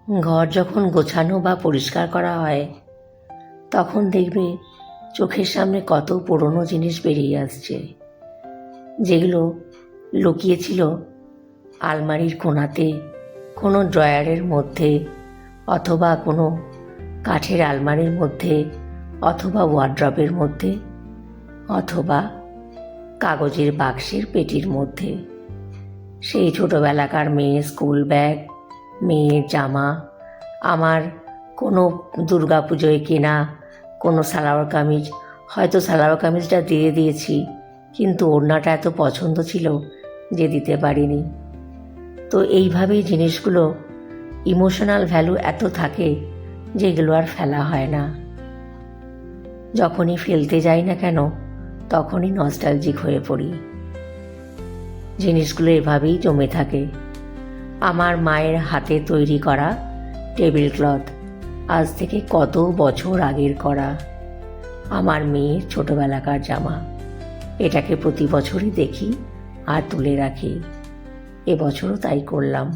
ঘর যখন গোছানো বা পরিষ্কার করা হয় তখন দেখবে চোখের সামনে কত পুরনো জিনিস বেরিয়ে আসছে, যেগুলো লুকিয়েছিল আলমারির কোণাতে, কোনো ড্রয়ারের মধ্যে, অথবা কোনো কাঠের আলমারির মধ্যে, অথবা ওয়ার্ড্রবের মধ্যে, অথবা কাগজের বাক্সের পেটির মধ্যে। সেই ছোটোবেলাকার মেয়ের স্কুল ব্যাগ, মেয়ের জামা, আমার কোনো দুর্গাপুজোয় কেনা কোনো সালোয়ার কামিজ, হয়তো সালোয়ার কামিজটা দিয়ে দিয়েছি, কিন্তু ওড়নাটা এত পছন্দ ছিল যে দিতে পারিনি। তো এইভাবেই জিনিসগুলো ইমোশনাল ভ্যালু এত থাকে যেগুলো আর ফেলা হয় না। যখনই ফেলতে যাই না কেন তখনই নস্টালজিক হয়ে পড়ি। জিনিসগুলো এভাবেই জমে থাকে। আমার মায়ের হাতে তৈরি করা টেবিল ক্লথ, আজ থেকে কত বছর আগের করা। আমার মেয়ের ছোটোবেলাকার জামা, এটাকে প্রতি বছরই দেখি আর তুলে রাখি। এবছরও তাই করলাম।